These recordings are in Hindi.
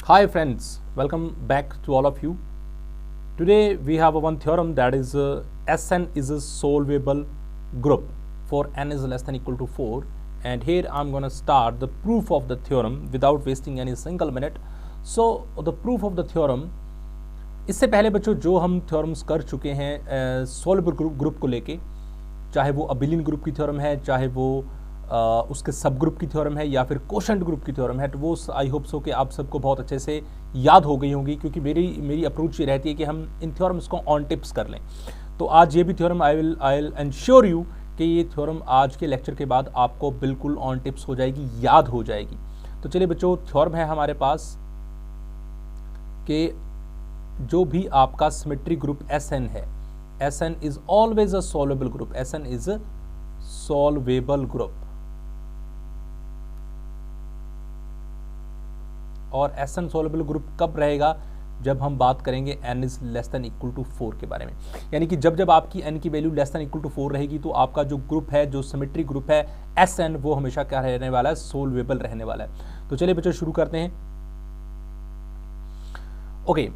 Hi friends, welcome back to all of you. Today we have one theorem that is Sn is a solvable group for n is less than equal to 4, and here I'm going to start the proof of the theorem without wasting any single minute. So the proof of the theorem, इससे पहले बच्चों जो हम थ्योरम्स कर चुके हैं सॉल्वेबल ग्रुप को लेके, चाहे वो अबिलियन ग्रुप की थ्योरम है, चाहे वो उसके सब ग्रुप की थ्योरम है या फिर कोशेंट ग्रुप की थ्योरम है, तो वो आई होप सो कि आप सबको बहुत अच्छे से याद हो गई होंगी, क्योंकि मेरी अप्रोच ये रहती है कि हम इन थ्योरम्स को ऑन टिप्स कर लें। तो आज ये भी theorem I will ensure you कि ये थ्योरम आज के लेक्चर के बाद आपको बिल्कुल ऑन टिप्स हो जाएगी, याद हो जाएगी। तो चलिए बच्चों, थ्योरम है हमारे पास कि जो भी आपका सिमेट्रिक ग्रुप Sn है, Sn is always a solvable group, Sn is a solvable group. और Sn सॉल्वेबल ग्रुप कब रहेगा? जब हम बात करेंगे n is less than equal to 4 के बारे में, यानी कि जब आपकी n की value less than equal to 4 रहेगी तो आपका जो ग्रुप है, जो सिमेट्रिक ग्रुप है Sn, वो हमेशा क्या रहने वाला है? सॉल्वेबल रहने वाला है। तो चलिए बच्चों शुरू करते हैं। ओके,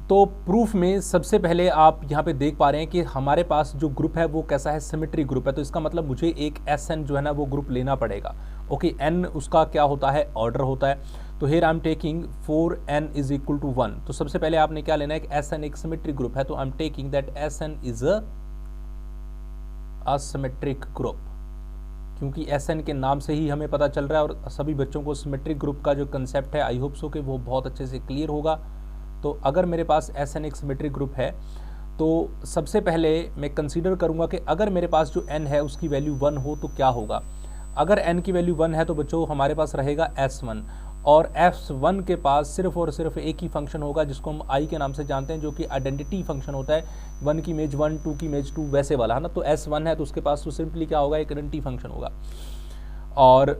तो प्रूफ में सबसे पहले आप यहाँ पे देख पा रहे हैं कि हमारे पास जो ग्रुप है वो कैसा है? सिमेट्रिक ग्रुप है। तो इसका मतलब मुझे एक Sn जो है ना वो ग्रुप लेना पड़ेगा। ओके, n उसका क्या होता है? ऑर्डर होता है। तो here I am taking 4n is equal to 1। तो सबसे पहले आपने क्या लेना है? एक Sn एक सिमेट्रिक ग्रुप है, तो आई am taking that Sn is a symmetric group, क्योंकि Sn के नाम से ही हमें पता चल रहा है और सभी बच्चों को सिमेट्रिक ग्रुप का जो कंसेप्ट है, आई होप सो कि वो बहुत अच्छे से क्लियर होगा। तो अगर मेरे पास Sn एक सिमेट्रिक ग्रुप है तो सबसे पहले मैं कंसीडर करूंगा कि अगर मेरे पास जो n है उसकी वैल्यू 1 हो तो क्या होगा। अगर n की वैल्यू 1 है तो बच्चों हमारे पास रहेगा S1, और S1 के पास सिर्फ और सिर्फ एक ही फंक्शन होगा जिसको हम I के नाम से जानते हैं, जो कि आइडेंटिटी फंक्शन होता है। 1 की इमेज 1, 2 की इमेज 2, वैसे वाला है ना। तो S1 है तो उसके पास तो सिंपली क्या होगा? एक आइडेंटिटी फंक्शन होगा, और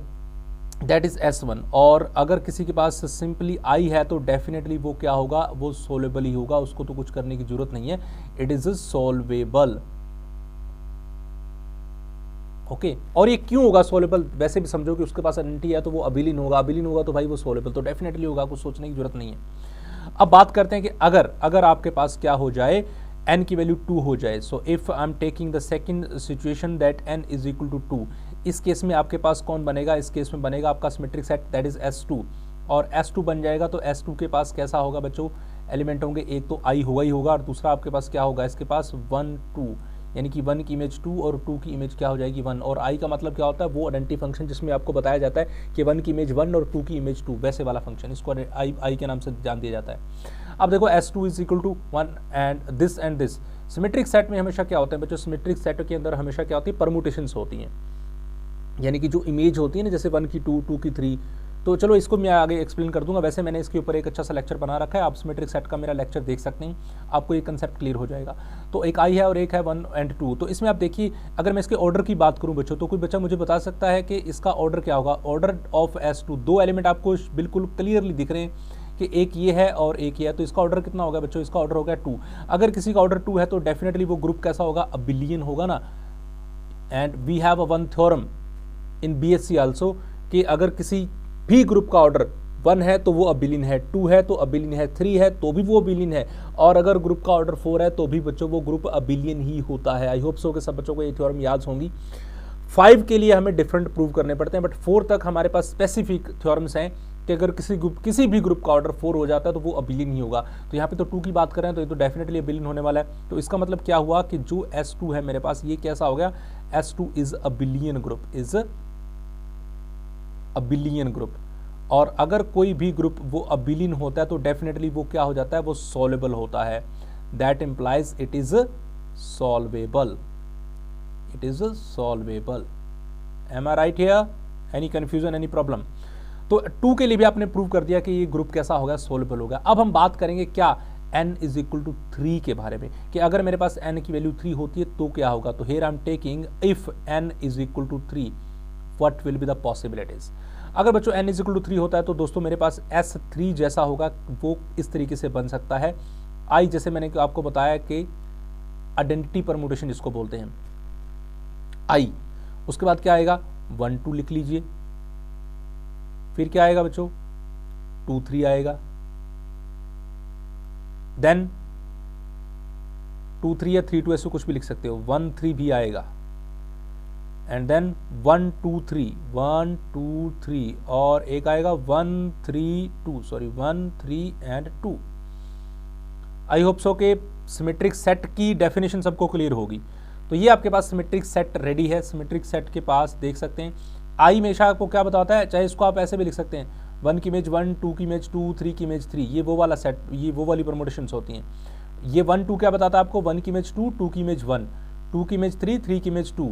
दैट इज S1। और अगर किसी के पास सिंपली I है तो डेफिनेटली वो क्या होगा? वो सोल्वेबल ही होगा, उसको तो कुछ करने की जरूरत नहीं है। It is solvable. ओके, और ये क्यों होगा सोल्वेबल? वैसे भी समझो कि उसके पास आइडेंटिटी है तो वो अबिलियन होगा, अबिलियन होगा तो भाई वो सोल्वेबल तो डेफिनेटली होगा, कुछ सोचने की जरूरत नहीं है। अब बात करते हैं कि अगर आपके पास क्या हो जाए? n की वैल्यू 2 हो जाए। So if I am taking the second situation that n is equal to 2, इस केस में आपके पास कौन बनेगा? इस केस में बनेगा आपका symmetric set that is S2, और S2 बन जाएगा तो S2 के पास कैसा होगा बच्चों? एलिमेंट होंगे, एक तो I होगा ही होगा, और दूसरा आपके पास क्या होगा? इसके पास 1 2, यानी कि 1 की इमेज 2 और 2 की इमेज क्या हो जाएगी? 1। और I का मतलब क्या होता है? वो आइडेंटिटी फंक्शन जिसमें आपको बताया जाता है कि 1 की इमेज 1 और 2 की इमेज 2, वैसे वाला फंक्शन, इसको I के नाम से जान दिया जाता है। अब देखो S2 is equal to 1 and this. Symmetric set में हमेशा क्या होता है बच्चों? सिमेट्रिक सेट के अंदर हमेशा क्या होती है? परमुटेशंस होती हैं, यानी कि जो इमेज होती है ना, जैसे 1 की 2, 2 की 3। तो चलो इसको मैं आगे एक्सप्लेन कर दूंगा। वैसे मैंने इसके ऊपर एक अच्छा सा लेक्चर बना रखा है, आप सिमेट्रिक सेट का मेरा लेक्चर देख सकते हैं, आपको ये कंसेप्ट क्लियर हो जाएगा। तो एक I है और एक है 1 एंड 2। तो इसमें आप देखिए, अगर मैं इसके ऑर्डर की बात करूं बच्चों, तो कोई बच्चा मुझे बता सकता है कि इसका ऑर्डर क्या होगा? ऑर्डर ऑफ S2, दो एलिमेंट आपको बिल्कुल क्लियरली दिख रहे हैं कि एक ये है और एक ये है, तो इसका ऑर्डर कितना होगा बच्चों? इसका ऑर्डर होगा 2। अगर किसी का ऑर्डर 2 है तो डेफिनेटली वो ग्रुप कैसा होगा? अबिलियन होगा ना। And we have a one theorem in BSc also कि अगर किसी भी ग्रुप का ऑर्डर 1 है तो वो अबिलियन है, 2 है तो अबिलियन है, 3 है तो भी वो अबिलियन है, और अगर ग्रुप का ऑर्डर 4 है तो भी बच्चों वो ग्रुप अबिलियन ही होता है। आई होप सो कि सब बच्चों को ये थ्योरम याद होंगी। 5 के लिए हमें डिफरेंट प्रूव करने पड़ते हैं, बट 4 तक हमारे पास स्पेसिफिक थ्योरम्स हैं कि अगर किसी भी ग्रुप का ऑर्डर 4 हो जाता है तो वो अबिलियन ही होगा। तो यहाँ पे तो 2 की बात करें तो ये तो डेफिनेटली अबिलियन होने वाला है। तो इसका मतलब क्या हुआ कि जो S2 है मेरे पास, ये कैसा हो गया? S2 is abelian group, is abelian group. और अगर कोई भी ग्रुप वो अबिलियन होता है तो डेफिनेटली वो क्या हो जाता है? वो सॉल्वेबल होता है। That implies it is solvable, it is solvable. Am I right here? Any confusion, any problem? तो 2 के लिए भी आपने प्रूव कर दिया कि ये ग्रुप कैसा होगा? सॉल्वेबल होगा। अब हम बात करेंगे क्या? n इज इक्वल टू 3 के बारे में, कि अगर मेरे पास n की वैल्यू 3 होती है तो क्या होगा? तो here I am taking if n is equal to 3, what will be the possibilities? अगर बच्चों n इज इक्वल टू 3 होता है तो दोस्तों मेरे पास S3 जैसा होगा, वो इस तरीके से बन सकता है। I जैसे मैंने आपको बताया कि आइडेंटिटी परमुटेशन जिसको बोलते हैं I, उसके बाद क्या आएगा? 1 2 लिख लीजिए, फिर क्या आएगा बच्चों? 2 3 आएगा, देन 2 3 या 3 2 ऐसे कुछ भी लिख सकते हो, 1 3 भी आएगा, एंड देन 1 2 3 1 2 3 और एक आएगा 1 3 2 सॉरी 1 3 एंड 2। आई होप सो के सिमेट्रिक सेट की डेफिनेशन सबको क्लियर होगी। तो ये आपके पास सिमेट्रिक सेट रेडी है। सिमेट्रिक सेट के पास देख सकते हैं आई हमेशा आपको क्या बताता है, चाहे इसको आप ऐसे भी लिख सकते हैं 1 की इमेज 1, 2 की इमेज 2, 3 की इमेज 3, ये वो वाला सेट, ये वो वाली परमुटेशंस होती हैं। ये 1 2 क्या बताता है आपको, 1 की इमेज 2, 2 की इमेज 1, 2 की इमेज 3, 3 की इमेज 2,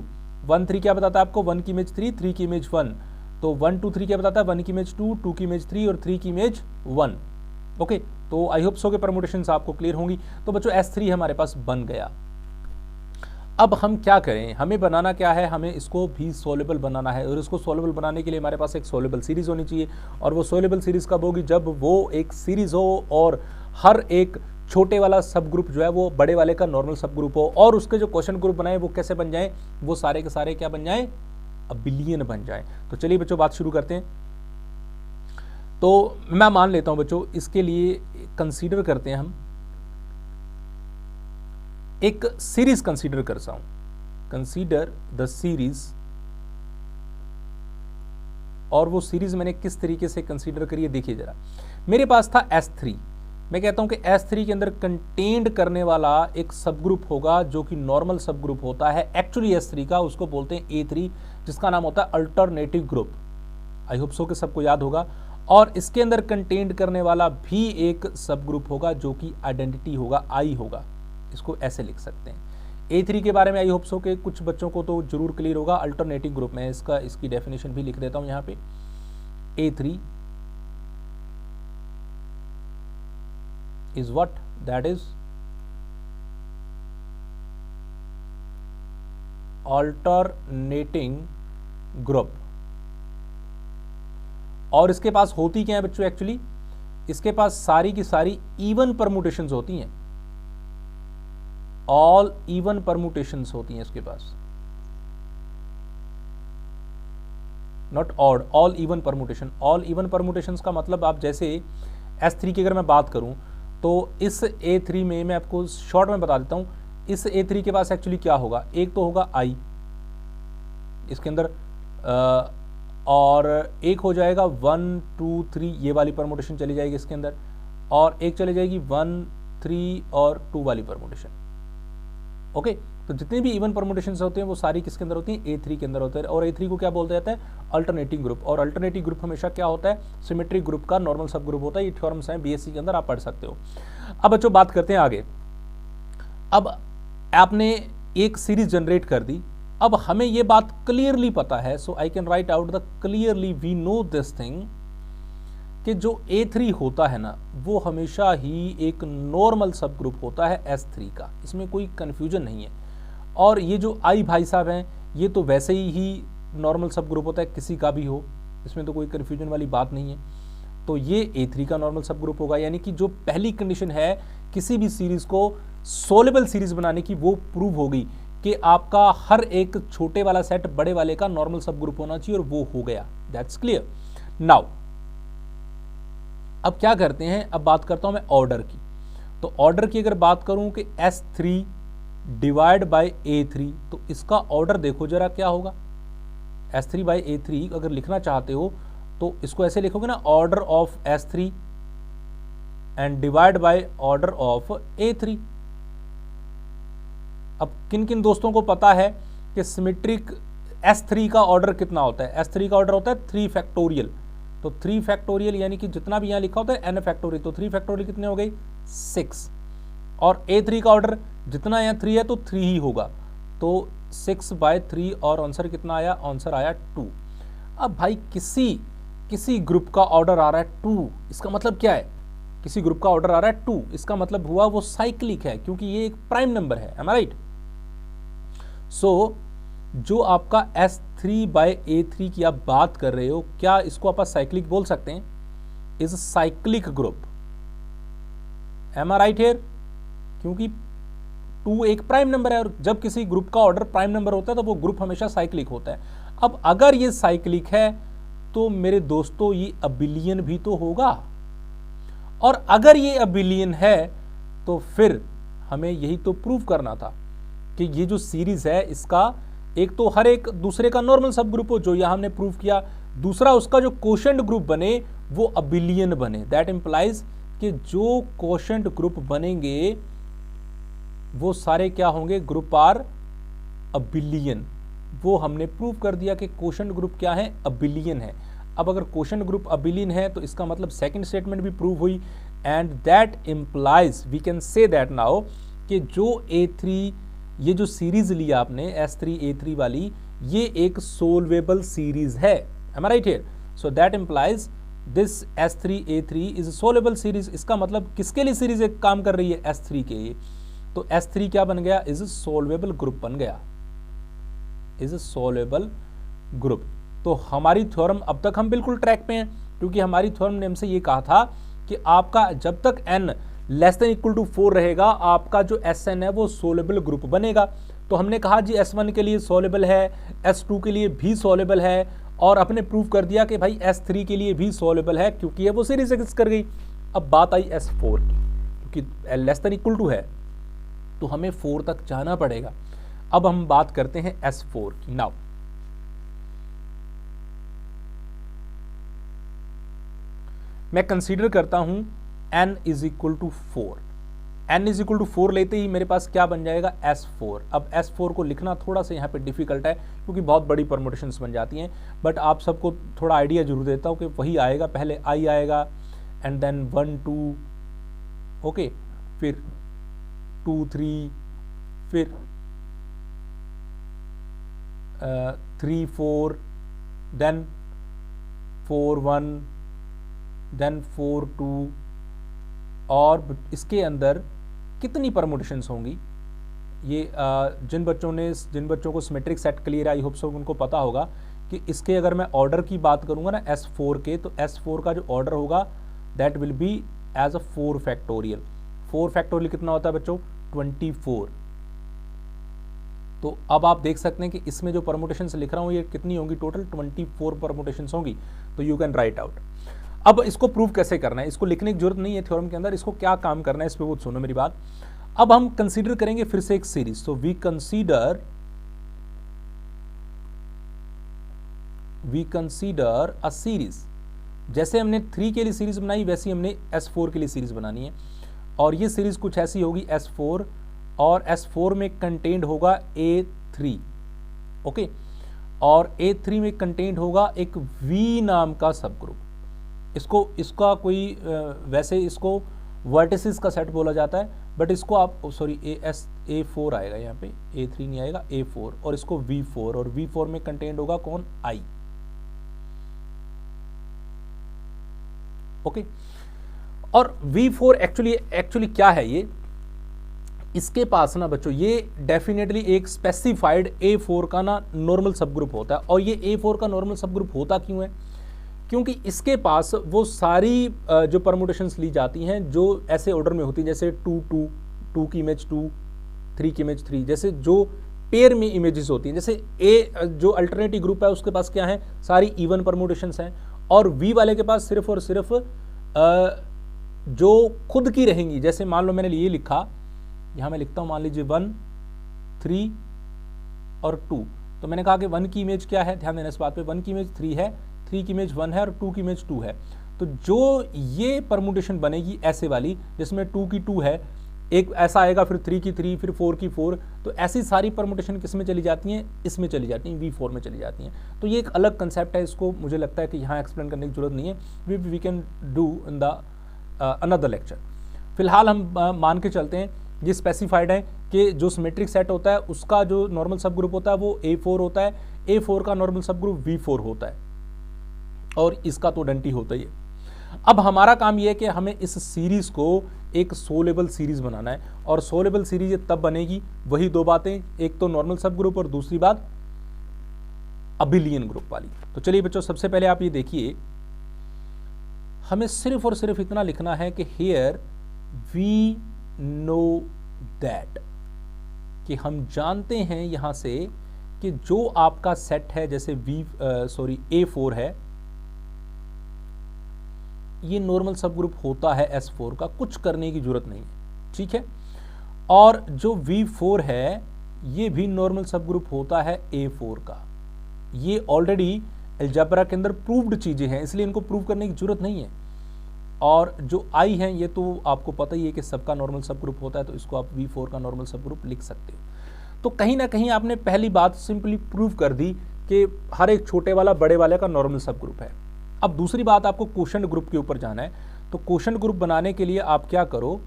1 3 क्या बताता है आपको, 1 की इमेज 3, 3 की इमेज 1। तो 1 2 3 क्या बताता है, 1 की इमेज 2, 2 की इमेज 3 और 3 की इमेज 1। ओके, तो आई होप सो के परमुटेशंस आपको क्लियर होंगी। तो बच्चों S3 हमारे पास बन गया। अब हम क्या करें, हमें बनाना क्या है, हमें इसको भी सोल्यूबल बनाना है, और इसको सोल्यूबल बनाने के लिए हमारे पास एक सोल्यूबल सीरीज होनी चाहिए। और वो सोल्यूबल सीरीज कब होगी, जब वो एक सीरीज हो और हर एक छोटे वाला सब ग्रुप जो है वो बड़े वाले का नॉर्मल सब ग्रुप हो, और उसके जो क्वेश्चन ग्रुप बनाए वो कैसे बन जाए, वो सारे के सारे क्या बन जाए, अबिलियन बन जाए। तो चलिए बच्चों बात शुरू करते हैं। तो मैं मान लेता हूं बच्चों, इसके लिए कंसीडर करते हैं हम एक सीरीज कंसीडर करता हूं, कंसीडर द सीरीज। और वो सीरीज मैंने किस तरीके से कंसीडर करी है देखिए जरा। मेरे पास था S3, मैं कहता हूं कि S3 के अंदर कंटेन्ड करने वाला एक सब ग्रुप होगा जो कि नॉर्मल सब ग्रुप होता है एक्चुअली S3 का, उसको बोलते हैं A3, जिसका नाम होता है अल्टरनेटिव ग्रुप। आई होप सो कि सबको याद होगा। और इसके अंदर कंटेन्ड करने वाला भी एक सब ग्रुप होगा जो कि आइडेंटिटी होगा, I होगा। इसको ऐसे लिख सकते हैं। A3 के बारे में आई होप सो के कुछ बच्चों को तो जरूर क्लियर होगा। अल्टरनेटिव ग्रुप में इसकी डेफिनेशन भी लिख देता हूं यहां पे। A3 is what, that is alternating group। और इसके पास होती क्या है बच्चों, एक्चुअली इसके पास सारी की सारी इवन परमुटेशंस होती हैं, ऑल इवन परमुटेशंस होती हैं इसके पास, not odd, all even permutation. All even permutations का मतलब आप जैसे S3 की अगर मैं बात करूं तो इस A3 में मैं आपको शॉर्ट में बता देता हूं, इस A3 के पास एक्चुअली क्या होगा, एक तो होगा I इसके अंदर, और एक हो जाएगा 1 2 3 ये वाली परमुटेशन चली जाएगी इसके अंदर, और एक चली जाएगी 1 3 और 2 वाली परमुटेशन। ओके, तो जितने भी इवन परमुटेशंस होते हैं वो सारी किसके अंदर होती हैं, A3 के अंदर होते हैं। और A3 को क्या बोलते जाता है, अल्टरनेटिंग ग्रुप। और अल्टरनेटिव ग्रुप हमेशा क्या होता है, सिमेट्रिक ग्रुप का नॉर्मल सब ग्रुप होता है। ये थ्योरम्स हैं BSc के अंदर, आप पढ़ सकते हो। अब बच्चों बात करते हैं आगे। अब आपने एक सीरीज जनरेट कर दी, अब हमें ये बात क्लियरली पता है, so I can write out the clearly we know this thing, कि जो A3 होता है ना वो हमेशा ही एक नॉर्मल सब ग्रुप होता है S3 का, इसमें कोई कंफ्यूजन नहीं है। और ये जो I भाई साहब हैं ये तो वैसे ही नॉर्मल सब ग्रुप होता है, किसी का भी हो, इसमें तो कोई कंफ्यूजन वाली बात नहीं है। तो ये A3 का नॉर्मल सब ग्रुप होगा, यानी कि जो पहली कंडीशन है किसी भी सीरीज को सोल्यूबल सीरीज बनाने की वो प्रूव होगी कि आपका हर एक छोटे वाला सेट बड़े वाले का नॉर्मल सब ग्रुप होना चाहिए, और वो हो गया। That's clear. नाउ अब क्या करते हैं, अब बात करता हूं मैं ऑर्डर की। तो ऑर्डर की अगर बात करूं कि S3 डिवाइड बाय A3, तो इसका ऑर्डर देखो जरा क्या होगा। S3 बाय A3 अगर लिखना चाहते हो तो इसको ऐसे लिखोगे ना, order of S3 and divide by order of A3। अब किन किन दोस्तों को पता है कि सिमेट्रिक S3 का ऑर्डर कितना होता है, S3 का ऑर्डर होता है 3 फैक्टोरियल। तो 3 फैक्टोरियल यानी कि जितना भी यहां लिखा होता है n फैक्टोरियल, तो 3 फैक्टोरियल कितने हो गई, 6। और A3 का ऑर्डर जितना यहाँ 3 है तो 3 ही होगा, तो 6 बाय 3, और आंसर कितना आया, आंसर आया 2। अब भाई किसी ग्रुप का ऑर्डर आ रहा है 2, इसका मतलब क्या है, किसी ग्रुप का ऑर्डर आ रहा है 2, इसका मतलब हुआ वो साइक्लिक है, क्योंकि ये एक प्राइम नंबर है। Am I right? सो जो आपका S3 बाय A3 की आप बात कर रहे हो, क्या इसको आप साइक्लिक बोल सकते हैं, is cyclic group. Am I right here? क्योंकि 2 एक प्राइम नंबर है, और जब किसी ग्रुप का ऑर्डर प्राइम नंबर होता है तो वो ग्रुप हमेशा साइक्लिक होता है। अब अगर ये साइक्लिक है तो मेरे दोस्तों ये अबिलियन भी तो होगा, और अगर ये अबिलियन है तो फिर हमें यही तो प्रूव करना था कि ये जो सीरीज है इसका एक तो हर एक दूसरे का नॉर्मल सब ग्रुप हो, जो यहां हमने प्रूव किया, दूसरा उसका जो कोशेंट ग्रुप बने वो अबिलियन बने। दैट इंप्लाइज कि जो कोशेंट ग्रुप बनेंगे वो सारे क्या होंगे, ग्रुप आर अबिलियन। वो हमने प्रूव कर दिया कि कोशेंट ग्रुप क्या है, अबिलियन है। अब अगर कोशेंट ग्रुप अबिलियन है तो इसका मतलब सेकंड स्टेटमेंट भी प्रूव हुई, and that implies we can say that now कि जो A3 ये जो सीरीज लिया आपने S3A3 वाली, ये एक सोल्वेबल सीरीज है। Am I right here? So that implies this S3A3 is solvable series. इसका मतलब किसके लिए सीरीज एक काम कर रही है, S3 के लिए। तो S3 क्या बन गया, इज सोल्वेबल ग्रुप बन गया, इज सोल्वेबल ग्रुप। तो हमारी थ्योरम अब तक हम बिल्कुल ट्रैक पे हैं, क्योंकि हमारी थ्योरम ने हमसे ये कहा था कि आपका जब तक n less than equal to 4 रहेगा, आपका जो Sn है वो सोलेबल ग्रुप बनेगा। तो हमने कहा जी S1 के लिए सोलेबल है, S2 के लिए भी सोलेबल है, और अपने प्रूव कर दिया कि भाई S3 के लिए भी सोलेबल है, क्योंकि ये वो सीरीज एग्जिस्ट कर गई। अब बात आई S4 की, क्योंकि लेस देन इक्वल टू है तो हमें 4 तक जाना पड़ेगा। अब हम बात करते हैं S4 की। नाउ मैं कंसीडर करता हूं n is equal to 4। n is equal to 4 लेते ही मेरे पास क्या बन जाएगा, S4। अब S4 को लिखना थोड़ा सा यहाँ पे डिफिकल्ट है, क्योंकि बहुत बड़ी परमुटेशंस बन जाती हैं, बट आप सबको थोड़ा आइडिया जरूर देता हूँ कि वही आएगा। पहले I आएगा एंड देन 1 2, ओके, फिर 2 3, फिर 3 4, देन 4 1, देन 4 2, और इसके अंदर कितनी परमुटेशंस होंगी ये जिन बच्चों को सिमेट्रिक सेट क्लियर, आई होप सो उनको पता होगा कि इसके अगर मैं ऑर्डर की बात करूंगा ना S4 के, तो S4 का जो ऑर्डर होगा that will be as a 4 factorial. 4 factorial कितना होता है बच्चों, 24। तो अब आप देख सकते हैं कि इसमें जो परमुटेशंस लिख रहा हूं ये कितनी होंगी, टोटल 24 परमुटेशंस होंगी। तो यू कैन राइट आउट। अब इसको प्रूव कैसे करना है, इसको लिखने की जरूरत नहीं है थ्योरम के अंदर, इसको क्या काम करना है इस पे वो सुनो मेरी बात। अब हम कंसीडर करेंगे फिर से एक सीरीज। तो वी कंसीडर अ सीरीज। जैसे हमने 3 के लिए सीरीज बनाई वैसे हमने S4 के लिए सीरीज बनानी है, और ये सीरीज कुछ ऐसी होगी S4, और S4 में कंटेंट होगा A3, ओके, और A3 में कंटेंट होगा एक V नाम का सब ग्रुप। इसका कोई वैसे इसको वर्टिसेस का सेट बोला जाता है, बट इसको आप सॉरी A4 आएगा यहाँ पे, A3 नहीं आएगा, A4, और इसको V4, और V4 में कंटेंट होगा कौन, I, ओके। और V4 एक्चुअली क्या है ये, इसके पास ना बच्चों ये डेफिनेटली एक स्पेसिफाइड A4 का ना नॉर्मल सब ग्रुप होता है। और ये A4 का नॉर्मल सब ग्रुप होता क्यों है, क्योंकि इसके पास वो सारी जो परमुटेशंस ली जाती हैं जो ऐसे ऑर्डर में होती हैं, जैसे 2 2, 2 की इमेज 2, 3 की इमेज 3, जैसे जो पेयर में इमेजेस होती हैं। जैसे A जो अल्टरनेटिव ग्रुप है उसके पास क्या है, सारी इवन परमुटेशंस हैं, और V वाले के पास सिर्फ और सिर्फ जो खुद की रहेंगी। जैसे मान लो मैंने ये लिखा, यहाँ मैं लिखता हूँ, मान लीजिए 1 3 और 2, तो मैंने कहा कि 1 की इमेज क्या है, ध्यान देना इस बात पे, 1 की इमेज 3 है, 3 की इमेज 1 है, और 2 की इमेज 2 है। तो जो ये परमुटेशन बनेगी ऐसे वाली, जिसमें 2 की 2 है, एक ऐसा आएगा, फिर 3 की 3, फिर 4 की 4, तो ऐसी सारी परमुटेशन किस में चली जाती हैं, इसमें चली जाती हैं, V4 में चली जाती हैं। तो ये एक अलग कंसेप्ट है, इसको मुझे लगता है कि यहाँ एक्सप्लेन करने की जरूरत नहीं है, we can do in the another lecture. फिलहाल हम मान के चलते हैं ये स्पेसिफाइड है कि जो सिमेट्रिक सेट होता है उसका जो नॉर्मल सब ग्रुप होता है वो A4 होता है, A4 का नॉर्मल सब ग्रुप V4 होता है, और इसका तो डंटी होता ही है। अब हमारा काम यह है कि हमें इस सीरीज को एक सोलेबल सीरीज बनाना है, और सोलेबल सीरीज ये तब बनेगी, वही 2 बातें, एक तो नॉर्मल सब ग्रुप और दूसरी बात अबिलियन ग्रुप वाली। तो चलिए बच्चों, सबसे पहले आप ये देखिए, हमें सिर्फ और सिर्फ इतना लिखना है कि हियर वी नो दैट, कि हम जानते हैं यहां से कि जो आपका सेट है, जैसे A4 है, ये नॉर्मल सब ग्रुप होता है S4 का, कुछ करने की जरूरत नहीं है, ठीक है। और जो V4 है ये भी नॉर्मल सब ग्रुप होता है A4 का। ये ऑलरेडी अलजेब्रा के अंदर प्रूव्ड चीजें हैं, इसलिए इनको प्रूव करने की जरूरत नहीं है। और जो I है ये तो आपको पता ही है कि सबका नॉर्मल सब ग्रुप होता है, तो इसको आप V4 का नॉर्मल सब ग्रुप लिख सकते हो। तो कहीं ना कहीं आपने पहली बात सिंपली प्रूव कर दी कि हर एक छोटे वाला बड़े वाले का नॉर्मल सब ग्रुप है। अब दूसरी बात, आपको क्वोशंट ग्रुप के ऊपर जाना है। तो क्वोशंट ग्रुप बनाने के लिए आप क्या करो,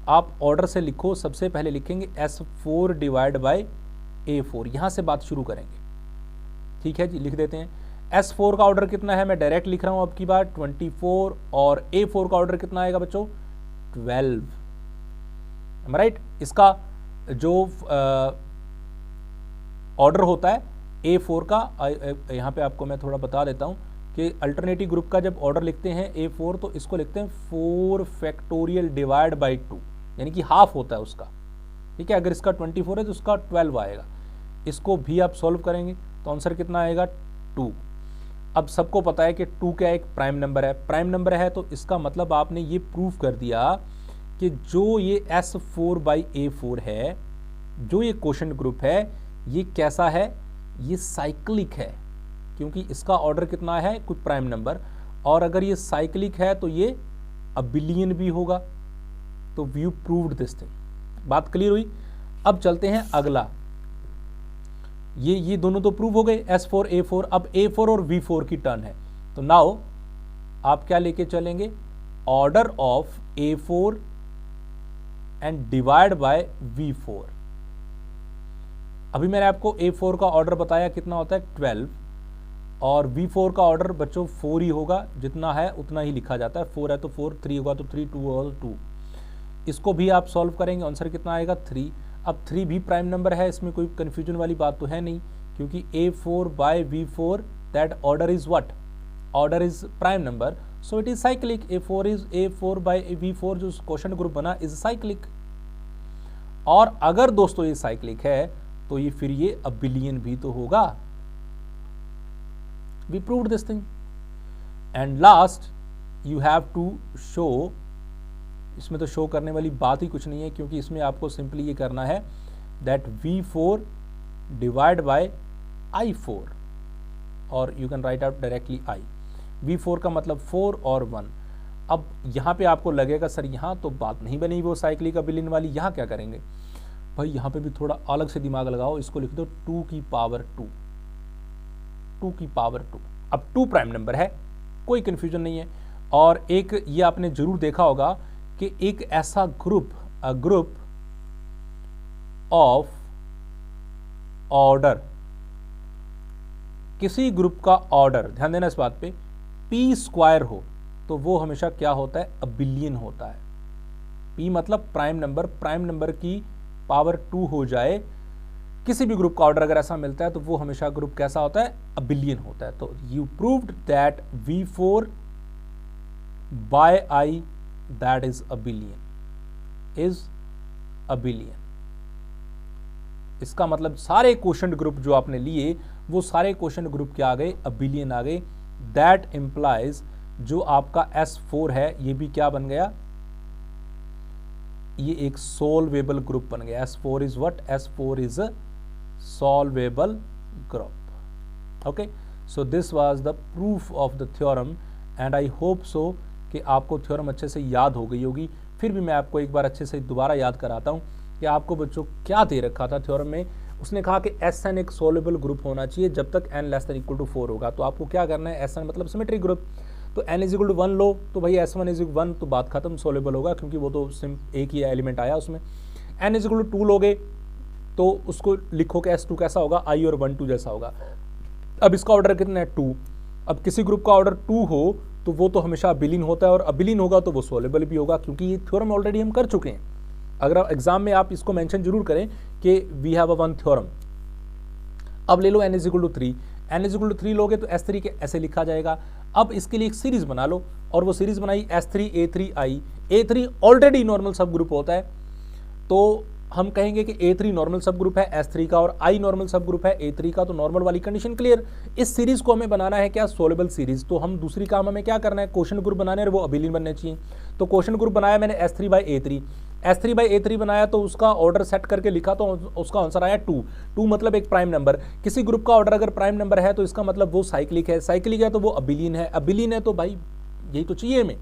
आप ऑर्डर से लिखो। सबसे पहले लिखेंगे S4 डिवाइड बाय A4, यहां से बात शुरू करेंगे। ठीक है जी, लिख देते हैं। S4 का ऑर्डर कितना है, मैं डायरेक्ट लिख रहा हूं अब की बार 24, और A4 का ऑर्डर कितना आएगा बच्चों 12, राइट। इसका जो ऑर्डर होता है A4 का, यहां पे आपको मैं थोड़ा बता देता हूं कि अल्टरनेटिव ग्रुप का जब ऑर्डर लिखते हैं A4 तो इसको लिखते हैं 4 फैक्टोरियल डिवाइड बाई 2, यानी कि हाफ होता है उसका। ठीक है, अगर इसका 24 है तो उसका 12 आएगा। इसको भी आप सॉल्व करेंगे तो आंसर कितना आएगा 2। अब सबको पता है कि 2 क्या एक प्राइम नंबर है, प्राइम नंबर है तो इसका मतलब आपने ये प्रूव कर दिया कि जो ये S4 बाई A4 है, जो ये क्वोशंट ग्रुप है, ये कैसा है, ये साइक्लिक है, क्योंकि इसका ऑर्डर कितना है कोई प्राइम नंबर, और अगर ये साइक्लिक है तो ये अबिलियन भी होगा। तो वी प्रूव्ड दिस थिंग। बात क्लियर हुई। अब चलते हैं अगला। ये दोनों तो प्रूव हो गए S4 A4। अब A4 और V4 की टर्न है। तो नाउ आप क्या लेके चलेंगे, order of A4 and divide by V4। अभी मैंने आपको A4 का ऑर्डर बताया कितना होता है 12, और V4 का ऑर्डर बच्चों 4 ही होगा, जितना है उतना ही लिखा जाता है। 4 है तो 4, 3 होगा तो 3, 2 होगा तो 2। इसको भी आप सॉल्व करेंगे, आंसर कितना आएगा 3। अब 3 भी प्राइम नंबर है, इसमें कोई कंफ्यूजन वाली बात तो है नहीं, क्योंकि A4 by V4 that order is what, order is prime number, so it is cyclic. A4 by V4 जो क्वोशंट ग्रुप बना इज साइक्लिक। और अगर दोस्तों ये साइक्लिक है तो ये फिर ये अबिलियन भी तो होगा। We proved this thing. And last you have to show, इसमें तो शो करने वाली बात ही कुछ नहीं है, क्योंकि इसमें आपको सिंपली ये करना है that V4 divide by I4, और you can write out directly I। V4 का मतलब 4 और 1। अब यहाँ पे आपको लगेगा सर यहाँ तो बात नहीं बनी वो साइक्लिक अबिलियन वाली, यहाँ क्या करेंगे भाई, यहाँ पे भी थोड़ा अलग से दिमाग लगाओ। इसको लिख दो 2 की पावर 2, 2 की पावर 2। अब 2 प्राइम नंबर है, कोई कंफ्यूजन नहीं है। और एक ये आपने जरूर देखा होगा कि एक ऐसा group, a group of order, किसी ग्रुप का ऑर्डर, ध्यान देना इस बात पे, p स्क्वायर हो तो वो हमेशा क्या होता है, अबिलियन होता है। p मतलब प्राइम नंबर, प्राइम नंबर की पावर 2 हो जाए, किसी भी ग्रुप का ऑर्डर अगर ऐसा मिलता है तो वो हमेशा ग्रुप कैसा होता है, अबिलियन होता है। तो you proved that V4 by I that is abelian, is abelian. इसका मतलब सारे क्वोशंट ग्रुप जो आपने लिए वो सारे क्वोशंट ग्रुप क्या आ गए, अबिलियन आ गए। दैट इंप्लाइज जो आपका S4 है ये भी क्या बन गया, ये एक सॉल्वेबल ग्रुप बन गया। S4 is what, S4 is a solvable group. Okay, so this was the proof of the theorem, and I hope so कि आपको थ्योरम अच्छे से याद हो गई होगी। फिर भी मैं आपको एक बार अच्छे से दोबारा याद कराता हूँ कि आपको बच्चों क्या दे रखा था थ्योरम में। उसने कहा कि Sn एक सॉल्वेबल ग्रुप होना चाहिए जब तक n less than equal to 4 होगा। तो आपको क्या करना है, Sn मतलब सिमेट्रिक ग्रुप, तो n इज इक्वल टू 1 लो तो भाई S1 इज 1, तो बात खत्म, सॉल्वेबल होगा क्योंकि वो तो एक ही एलिमेंट आया उसमें। n इज इक्वल टू 2 लोगे तो उसको लिखो कि S2 कैसा होगा, I और 1 2 जैसा होगा। अब इसका ऑर्डर कितना है 2। अब किसी ग्रुप का ऑर्डर 2 हो तो वो तो हमेशा अबिलियन होता है, और अबिलियन होगा तो वो सॉल्वेबल भी होगा, क्योंकि ये थ्योरम ऑलरेडी हम कर चुके हैं। अगर आप एग्जाम में आप इसको मेंशन जरूर करें कि we have a one theorem. अब ले लो n is equal to 3, n is equal to 3 लोगे तो S3 के ऐसे लिखा जाएगा। अब इसके लिए एक सीरीज बना लो, और वो सीरीज बनाई S3 A3 I। A3 already normal सब ग्रुप होता है, तो हम कहेंगे कि A3 नॉर्मल सब ग्रुप है S3 का, और I नॉर्मल सब ग्रुप है A3 का। तो नॉर्मल वाली कंडीशन क्लियर। इस सीरीज को हमें बनाना है क्या, सॉल्वेबल सीरीज। तो हम दूसरी काम हमें क्या करना है, क्वोशंट ग्रुप बनाने और वो अबिलियन बनने चाहिए। तो क्वोशंट ग्रुप बनाया मैंने S3 बाय A3। S3/A3 बनाया तो उसका ऑर्डर सेट करके लिखा तो उसका आंसर आया 2। 2 मतलब एक प्राइम नंबर। किसी ग्रुप का ऑर्डर अगर प्राइम नंबर है तो इसका मतलब वो साइक्लिक है, साइक्लिक है तो वो अबिलीन है, अबिलीन है तो भाई यही तो चाहिए हमें।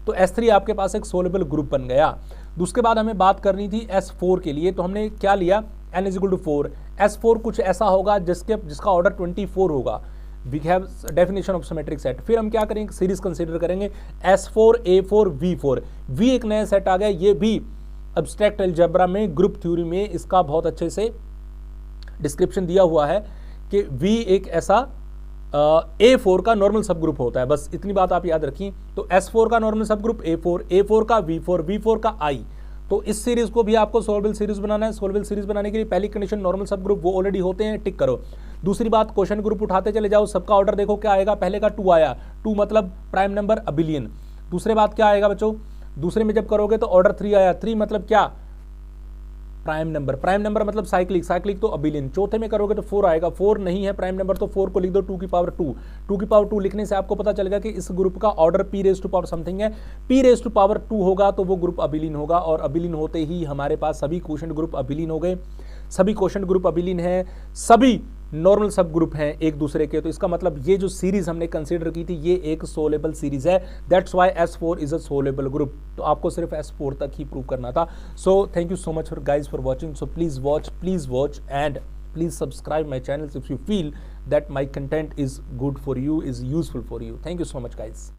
तो S3 आपके पास एक सोलेबल ग्रुप बन गया। उसके बाद हमें बात करनी थी S4 के लिए, तो हमने क्या लिया, N = 4। S4 कुछ ऐसा होगा जिसका ऑर्डर 24 होगा। We have definition of symmetric set. फिर हम क्या करेंगे, सीरीज कंसीडर करेंगे, S4 A4 V4। V एक नया सेट आ गया, ये भी एब्स्ट्रैक्ट अलजेब्रा में, ग्रुप थ्योरी में इसका बहुत अच्छे से डिस्क्रिप्शन दिया हुआ है कि V एक ऐसा A4 का नॉर्मल सब ग्रुप होता है। बस इतनी बात आप याद रखिए। तो S4 का नॉर्मल सब ग्रुप A4, A4 का V4, V4 का I। तो इस सीरीज को भी आपको सोल्वेबल सीरीज बनाना है। सोल्वेबल सीरीज बनाने के लिए पहली कंडीशन नॉर्मल सब ग्रुप वो ऑलरेडी होते हैं, टिक करो। दूसरी बात, क्वेश्चन ग्रुप उठाते चले जाओ, सबका ऑर्डर देखो क्या आएगा। पहले का 2 आया, 2 मतलब प्राइम नंबर अबिलियन। दूसरे बात क्या आएगा बच्चों, दूसरे में जब करोगे तो ऑर्डर 3 आया, 3 मतलब क्या, प्राइम नंबर। प्राइम नंबर मतलब साइक्लिक, साइक्लिक तो अबिलियन। चौथे में करोगे तो 4 आएगा, 4 नहीं है प्राइम नंबर तो 4 को लिख दो 2 की पावर 2। 2 की पावर 2 लिखने से आपको पता चलेगा कि इस ग्रुप का ऑर्डर p⁻² समथिंग है। p⁻² होगा तो वो ग्रुप अबिलिन होगा, और अबिलिन होते ही हमारे पास सभी क्वोशंट ग्रुप अबिलिन हो गए। सभी क्वोशंट ग्रुप अबिलिन है, सभी नॉर्मल सब ग्रुप हैं एक दूसरे के। तो इसका मतलब ये जो सीरीज हमने कंसीडर की थी ये एक सोलेबल सीरीज है। That's why S4 is a soluble group. तो आपको सिर्फ S4 तक ही प्रूव करना था। So thank you so much for guys for watching. So please watch and please subscribe my channel if you feel that my content is good for you, is useful for you. Thank you so much guys.